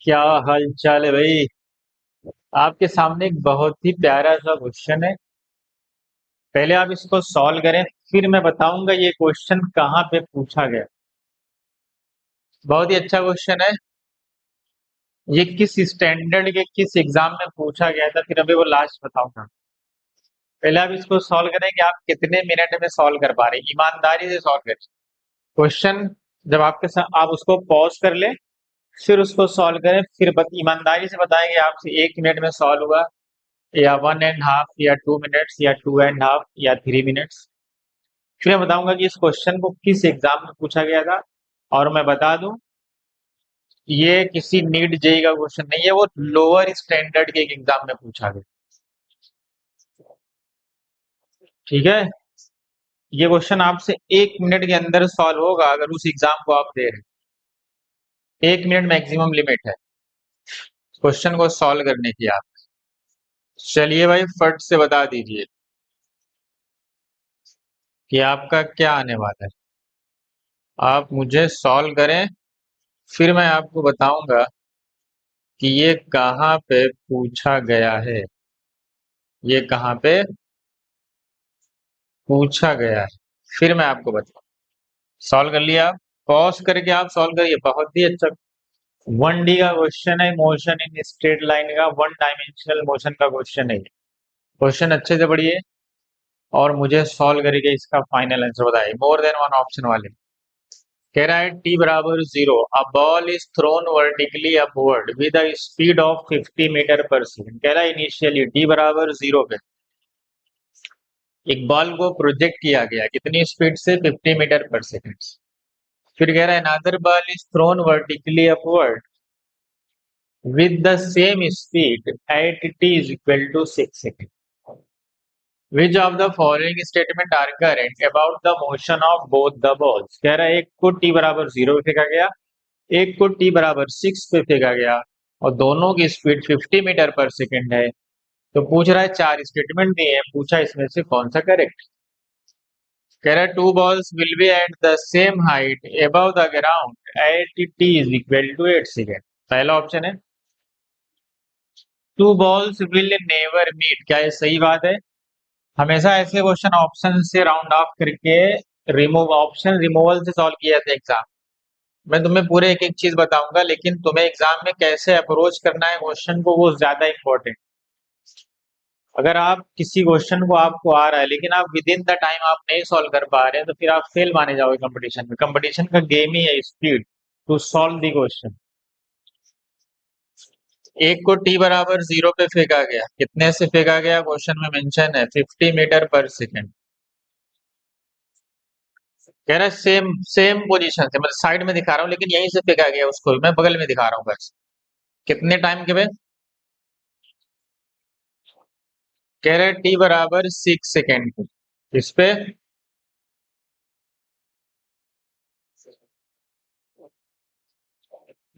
क्या हाल चाल है भाई। आपके सामने एक बहुत ही प्यारा सा क्वेश्चन है। पहले आप इसको सॉल्व करें, फिर मैं बताऊंगा ये क्वेश्चन कहाँ पे पूछा गया। बहुत ही अच्छा क्वेश्चन है। ये किस स्टैंडर्ड के किस एग्जाम में पूछा गया था, फिर अभी वो लास्ट बताऊंगा। पहले आप इसको सॉल्व करें कि आप कितने मिनट में सॉल्व कर पा रहे हैं, ईमानदारी से सॉल्व करें क्वेश्चन। जब आपके साथ आप उसको पॉज कर ले, फिर उसको सॉल्व करें, फिर ईमानदारी से बताएंगे आपसे 1 मिनट में सॉल्व हुआ या 1.5 या 2 मिनट्स या 2.5 या 3 मिनट्स। फिर मैं बताऊंगा कि इस क्वेश्चन को किस एग्जाम में पूछा गया था। और मैं बता दूं, ये किसी नीट जेई का क्वेश्चन नहीं है, वो लोअर स्टैंडर्ड के एक एग्जाम में पूछा गया। ठीक है। ये क्वेश्चन आपसे 1 मिनट के अंदर सॉल्व होगा अगर उस एग्जाम को आप दे रहे हैं। 1 मिनट मैक्सिमम लिमिट है क्वेश्चन को सॉल्व करने की। आप चलिए भाई, फट से बता दीजिए कि आपका क्या आने वाला है। आप मुझे सॉल्व करें, फिर मैं आपको बताऊंगा कि ये कहाँ पे पूछा गया है। ये कहाँ पे पूछा गया है, फिर मैं आपको बताऊँ। सॉल्व कर लिया आप? पॉज करके आप सॉल्व करिए, बहुत ही अच्छा। 1D का क्वेश्चन है, मोशन इन स्ट्रेट लाइन का, 1 डायमेंशनल मोशन का क्वेश्चन है। क्वेश्चन अच्छे से पढ़िए और मुझे सॉल्व करके इसका फाइनल आंसर बताइए। मोर देन वन ऑप्शन वाले। कह रहा है t बराबर 0, a ball is thrown vertically upward with a speed of 50 metre per second. कह रहा है इनिशियली t बराबर 0 पे एक बॉल को प्रोजेक्ट किया गया कितनी स्पीड से, 50 मीटर पर सेकंड। फिर कह रहा है another ball is thrown vertically upward with the same speed at t is equal to 6 second. Which of the following statement are correct about the motion of both the balls. कह रहा है एक को t बराबर 0 पे फेंका गया, एक को t बराबर 6 पे फेंका गया, और दोनों की स्पीड 50 मीटर पर सेकंड है। तो पूछ रहा है, चार स्टेटमेंट दिए हैं, पूछा इसमें से कौन सा करेक्ट। कह रहा है two balls will be at the same height above the ground at t is equal to 8 second. पहला ऑप्शन है। Two balls will never meet. क्या ये सही बात है? हमेशा ऐसे क्वेश्चन ऑप्शन से राउंड ऑफ करके रिमूव ऑप्शन रिमूवल से सॉल्व किया था एग्जाम। मैं तुम्हें पूरे एक एक चीज बताऊंगा, लेकिन तुम्हें एग्जाम में कैसे अप्रोच करना है क्वेश्चन को, वो ज्यादा इंपॉर्टेंट। अगर आप किसी क्वेश्चन को आपको आ रहा है लेकिन आप विद इन द टाइम आप नहीं सॉल्व कर पा रहे हैं, तो फिर आप फेल माने जाओगे कंपटीशन में। कंपटीशन का गेम ही है speed to solve the question. एक को t बराबर 0 पे फेंका गया, कितने से फेंका गया क्वेश्चन में मेंशन है, 50 मीटर पर सेकेंड। कह रहा है सेम सेम पोजीशन से, मतलब साइड में दिखा रहा हूँ लेकिन यहीं से फेंका गया, उसको मैं बगल में दिखा रहा हूँ बस। कितने टाइम के में? कह रहे टी बराबर 6 सेकेंड पे। इस पे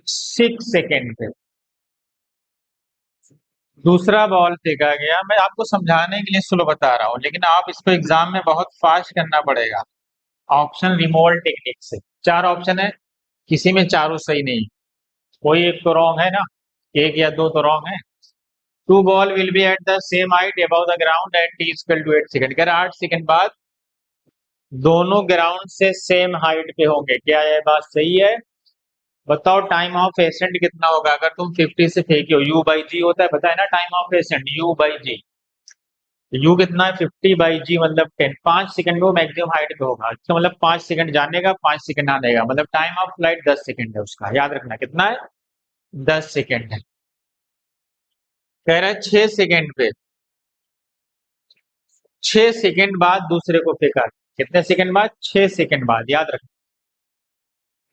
6 सेकेंड पे दूसरा बॉल फेंका गया। मैं आपको समझाने के लिए स्लो बता रहा हूँ, लेकिन आप इसको एग्जाम में बहुत फास्ट करना पड़ेगा ऑप्शन रिमूवल टेक्निक से। चार ऑप्शन है, किसी में चारों सही नहीं, कोई एक तो रॉन्ग है ना, एक या दो तो रॉन्ग है। Two ball will be at the same height above the ground at t equal to 8 second. कह रहा 8 सेकेंड बाद दोनों ग्राउंड से सेम हाइट पे होंगे। क्या यह बात सही है? बताओ टाइम ऑफ एसेंट कितना होगा अगर तुम 50 से फेंके हो। यू बाई जी होता है, पता है ना time of ascent, u by g. U कितना है, 50/g मतलब 10। 5 सेकंड में वो मैक्सिमम हाइट पे होगा, इसका मतलब 5 सेकंड जाने का, 5 सेकंड आने का, मतलब टाइम ऑफ फ्लाइट 10 सेकंड है उसका। याद रखना कितना है, 10 सेकंड है। कह रहा है 6 सेकंड पे, 6 सेकंड बाद दूसरे को फेंका। कितने सेकंड बाद? 6 सेकंड बाद। याद रखना,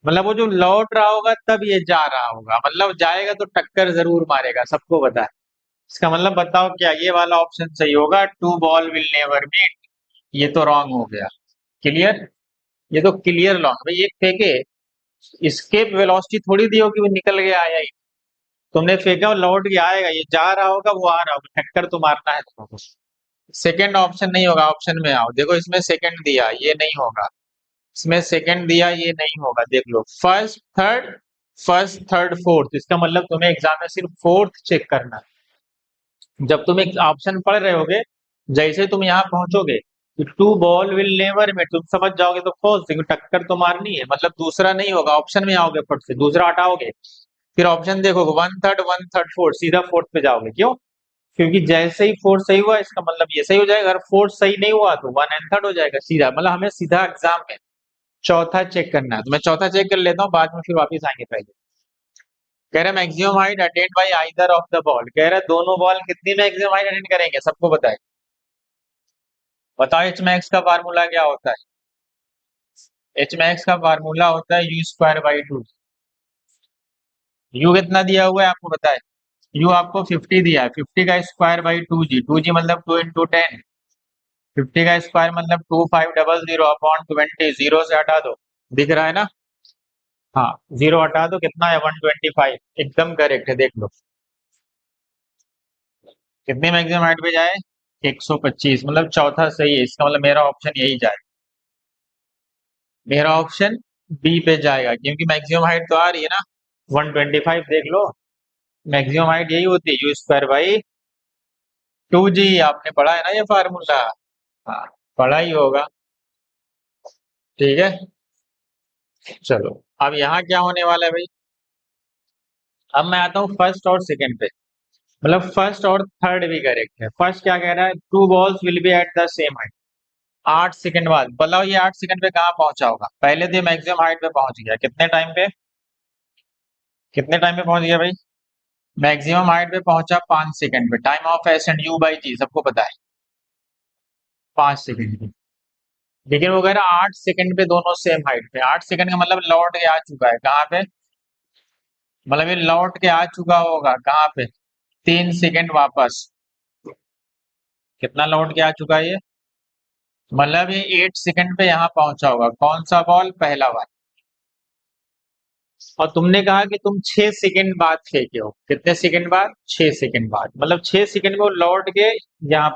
मतलब वो जो लौट रहा होगा तब ये जा रहा होगा, मतलब जाएगा तो टक्कर जरूर मारेगा, सबको पता है। इसका मतलब बताओ क्या ये वाला ऑप्शन सही होगा, two ball will never meet? ये तो रॉन्ग हो गया। क्लियर? ये तो क्लियर लॉन्ग भाई। एक फेंके, escape वेलोसिटी थोड़ी दी होगी वो निकल के आया ही। तुमने फेंका और लौट के आएगा, ये जा रहा होगा वो आ रहा होगा, टक्कर तो मारना है तुमको। सेकंड ऑप्शन नहीं होगा। ऑप्शन में आओ, देखो इसमें सेकंड दिया, ये नहीं होगा। इसमें सेकंड दिया, ये नहीं होगा। देख लो, first third first third fourth, इसका मतलब तुम्हें एग्जाम में सिर्फ फोर्थ चेक करना है। जब तुम एक ऑप्शन पढ़ रहे होगे, जैसे तुम यहाँ पहुंचोगे कि two ball will never met, तुम समझ जाओगे तो फोर्थ, क्योंकि टक्कर तो मारनी है, मतलब दूसरा नहीं होगा, ऑप्शन में आओगे फट से, दूसरा हटाओगे, फिर ऑप्शन देखोगे वन थर्ड फोर्थ, सीधा फोर्थ पे जाओगे। क्यों? क्योंकि जैसे ही फोर्थ सही हुआ इसका मतलब ये सही हो जाएगा, अगर फोर्थ सही नहीं हुआ तो वन एंड थर्ड हो जाएगा सीधा, मतलब हमें सीधा एग्जाम में चौथा चेक करना है। तो मैं चौथा चेक कर लेता हूँ, बाद में फिर वापिस आएंगे पहले। कह रहा है maximum height attend bye either of the ball, कह रहा है दोनों बॉल कितनी मैक्सिमम हाइट अटेंड करेंगे, सबको बताए। बताओ एच मैक्स का फार्मूला क्या होता है? एच मैक्स का फार्मूला होता है you square by two. You कितना दिया हुआ है आपको बताए? यू आपको 50 दिया है, 50 का स्क्वायर बाई टू जी मतलब 2 × 10, 50 का स्क्वायर मतलब 2500 अपॉन 20, जीरो से हटा दो, दिख रहा है ना? हाँ, जीरो हटा दो, कितना है 125, एकदम करेक्ट है, देख लो कितनी मैक्सिमम हाइट पे जाए, 125, मतलब चौथा सही है, इसका मतलब मेरा ऑप्शन यही जाए, मेरा ऑप्शन बी पे जाएगा, क्योंकि मैक्सिमम हाइट तो आ रही है ना 125, देख लो मैक्सिमम हाइट यही होती है, यू स्क्वायर बाई टू जी, आपने पढ़ा है ना ये फार्मूला? हाँ, पढ़ा ही होगा। ठीक है, चलो अब यहाँ क्या होने वाला है भाई, अब मैं आता हूँ फर्स्ट और सेकंड पे, मतलब फर्स्ट और थर्ड भी करेक्ट है। फर्स्ट क्या कह रहा है, two balls will be at the same height, 8 second बाद, बताओ ये 8 सेकंड पे कहाँ पहुंचा होगा, पहले तो मैक्सिमम हाइट पे पहुंच गया, कितने टाइम पे, कितने टाइम पे पहुंच गया भाई? मैक्सिमम हाइट पे पहुंचा 5 सेकंड पे, time of ascent u by g सबको पता है, 5 सेकंड की। लेकिन वो कह रहा है 8 सेकंड पे दोनों सेम हाइट पे, 8 सेकंड का मतलब लौट के आ चुका है कहाँ पे, मतलब ये लौट के आ चुका होगा कहाँ पे, 3 सेकंड वापस, कितना लौट के आ चुका है ये, मतलब ये 8 सेकंड पे यहाँ पहुंचा होगा, कौन सा बॉल, पहला वाला। और तुमने कहा कि तुम 6 सेकंड बाद फेंके हो, कितने सेकंड बाद, 6 सेकंड बाद, मतलब 6 सेकंड में वो लौट के यहाँ,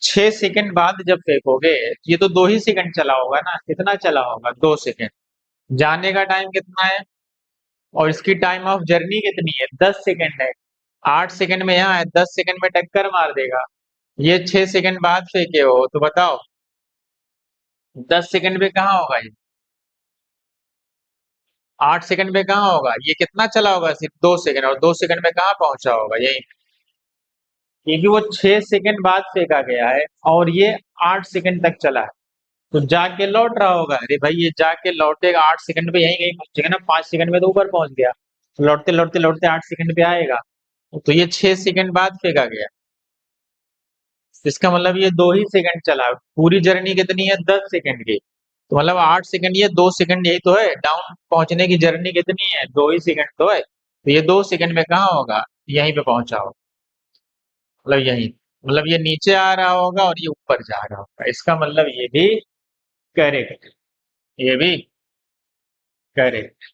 6 सेकंड बाद जब फेंकोगे, ये तो 2 ही सेकंड चला होगा ना, कितना चला होगा, 2 सेकंड, जाने का टाइम कितना है, और इसकी टाइम ऑफ जर्नी कितनी है, 10 सेकंड है, 8 सेकंड में यहाँ है, 10 सेकंड में टक्कर मार देगा, ये 6 सेकंड बाद फेंके हो, तो बताओ 10 सेकंड पे कहाँ होगा ये, 8 सेकंड पे कहाँ होगा, ये कितना चला होगा, सिर्फ 2 सेकंड, और 2 सेकंड में कहाँ पहुंचा होगा यही, क्योंकि वो 6 सेकंड बाद फेंका गया है और ये 8 सेकंड तक चला है, तो जाके लौट रहा होगा, अरे भाई ये जाके लौटेगा 8 सेकंड पे, यही कहीं पहुंचेगा ना, 5 सेकंड में तो ऊपर पहुंच गया, लौटते लौटते लौटते 8 सेकंड पे आएगा, तो ये 6 सेकंड बाद फेंका गया, इसका मतलब ये 2 ही सेकंड चला, पूरी जर्नी कितनी है, 10 सेकंड की, तो मतलब 8 सेकंड, ये 2 सेकंड, यही तो है, डाउन पहुंचने की जर्नी कितनी है, 2 ही सेकंड तो है, तो ये 2 सेकंड में कहाँ होगा, यहीं पे पहुंचा होगा, मतलब यही, मतलब ये नीचे आ रहा होगा और ये ऊपर जा रहा होगा, इसका मतलब ये भी करेक्ट, ये भी correct.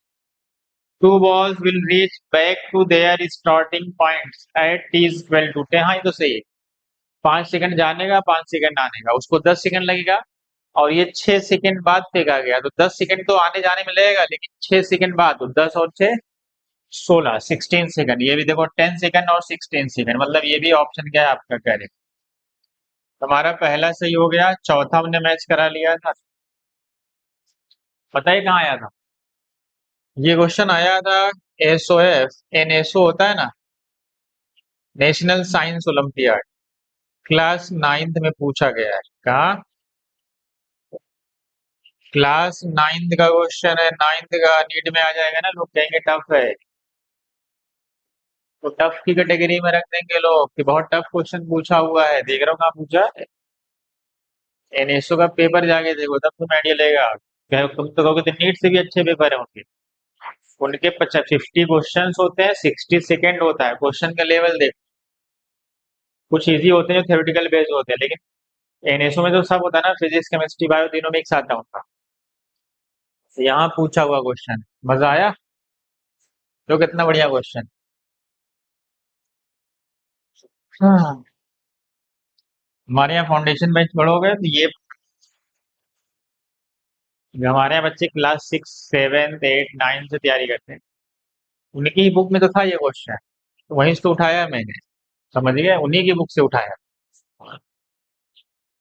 Two balls will reach back to their starting points at t is equal to 10, हाँ ये तो सही है, 5 सेकंड जाने का, 5 सेकंड आने का, उसको 10 सेकंड लगेगा, और ये 6 सेकंड बाद फेंका गया, तो 10 सेकंड तो आने जाने में लगेगा, लेकिन 6 सेकंड बाद, तो 10 और 6 16, 16 सेकंड, ये भी देखो 10 सेकंड और 16 सेकंड, मतलब ये भी ऑप्शन क्या है आपका करेक्ट। हमारा पहला सही हो गया, चौथा हमने मैच करा लिया था, पता है कहाँ आया था, ये क्वेश्चन आया था एसओएफ, एनएसओ होता है ना, national science olympiad, class 9th में पूछा गया है, कहा, क्लास 9th का क्वेश्चन है, 9th का नीट में आ जाएगा ना, लोग कहेंगे टफ है, तो टफ की कैटेगरी में रख देंगे लोग कि बहुत टफ क्वेश्चन पूछा हुआ है, देख रहा हूँ कहाँ पूछा है, एनएसओ का पेपर जाके देखो तब तुम आइडिया लेगा, तुम तो कहोगे तो नीट से भी अच्छे पेपर है उनके, उनके 50 क्वेश्चन होते हैं, 60 सेकेंड होता है क्वेश्चन का लेवल, देख कुछ इजी होते हैं जो थ्योरेटिकल बेस्ड होते हैं, लेकिन एनएसओ में तो सब होता है ना, फिजिक्स केमिस्ट्री बायो तीनों में एक साथ डाउन था, यहाँ पूछा हुआ क्वेश्चन, मजा आया, तो कितना बढ़िया क्वेश्चन। हाँ, हमारे यहाँ फाउंडेशन बैच पढ़ोगे तो ये, हमारे यहाँ बच्चे क्लास 6 7 8 9 से तैयारी करते हैं, उनकी ही बुक में तो था ये क्वेश्चन, तो वहीं से तो उठाया मैंने। समझ गए, उन्हीं की बुक से उठाया।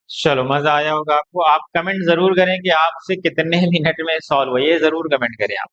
चलो, मजा आया होगा आपको। आप कमेंट जरूर करें कि आपसे कितने मिनट में सॉल्व हुआ, ये जरूर कमेंट करें आप।